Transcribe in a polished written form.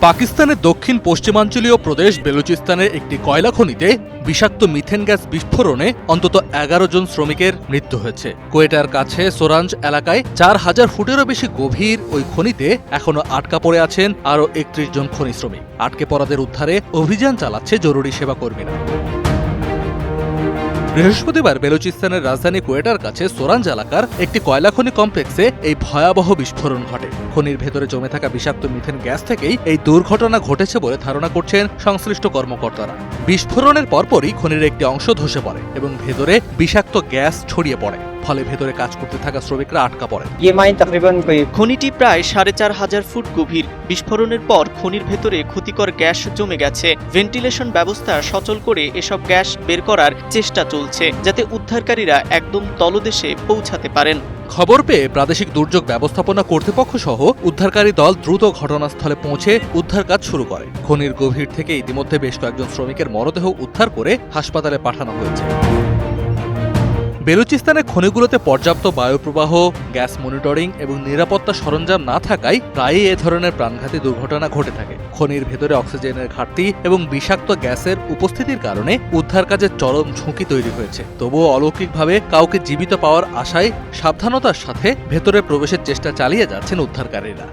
পাকিস্তানের দক্ষিণ পশ্চিমাঞ্চলীয় প্রদেশ বেলুচিস্তানের একটি কয়লা খনিতে বিষাক্ত মিথেন গ্যাস বিস্ফোরণে অন্তত ১১ জন শ্রমিকের মৃত্যু হয়েছে। কোয়েটার কাছে সোরাঞ্জ এলাকায় ৪,০০০ ফুটেরও বেশি গভীর ওই খনিতে এখনো আটকা পড়ে আছেন আরও ৩১ জন খনি শ্রমিক। আটকে পড়াদের উদ্ধারে অভিযান চালাচ্ছে জরুরি সেবা কর্মীরা। বৃহস্পতিবার বেলুচিস্তানের রাজধানী কোয়েটার কাছে সোরাঞ্জ এলাকার একটি কয়লা খনি কমপ্লেক্সে এই ভয়াবহ বিস্ফোরণ ঘটে। খনির ভেতরে জমে থাকা বিষাক্ত মিথেন গ্যাস থেকেই এই দুর্ঘটনা ঘটেছে বলে ধারণা করছেন সংশ্লিষ্ট কর্মকর্তারা। বিস্ফোরণের পরপরই খনির একটি অংশ ধসে পড়ে এবং ভেতরে বিষাক্ত গ্যাস ছড়িয়ে পড়ে, ফলে ভেতরে কাজ করতে থাকা শ্রমিকরা আটকা পড়ে। খনিটি প্রায় ৪,৫০০ ফুট গভীর। বিস্ফোরণের পর খনির ভেতরে ক্ষতিকর গ্যাস জমে গেছে। ভেন্টিলেশন ব্যবস্থা সচল করে এসব গ্যাস বের করার চেষ্টা চলছে, যাতে উদ্ধারকারীরা একদম তলদেশে পৌঁছাতে পারেন। খবর পেয়ে প্রাদেশিক দুর্যোগ ব্যবস্থাপনা কর্তৃপক্ষ সহ উদ্ধারকারী দল দ্রুত ঘটনাস্থলে পৌঁছে উদ্ধার কাজ শুরু করে। খনির গভীর থেকে ইতিমধ্যে বেশ কয়েকজন শ্রমিকের মরদেহ উদ্ধার করে হাসপাতালে পাঠানো হয়েছে। বেলুচিস্তানের খনিগুলোতে পর্যাপ্ত বায়ুপ্রবাহ, গ্যাস মনিটরিং এবং নিরাপত্তা সরঞ্জাম না থাকায় প্রায়ই এ ধরনের প্রাণঘাতী দুর্ঘটনা ঘটে থাকে। খনির ভেতরে অক্সিজেনের ঘাটতি এবং বিষাক্ত গ্যাসের উপস্থিতির কারণে উদ্ধার কাজের চরম ঝুঁকি তৈরি হয়েছে। তবুও অলৌকিকভাবে কাউকে জীবিত পাওয়ার আশায় সাবধানতার সাথে ভেতরে প্রবেশের চেষ্টা চালিয়ে যাচ্ছেন উদ্ধারকারীরা।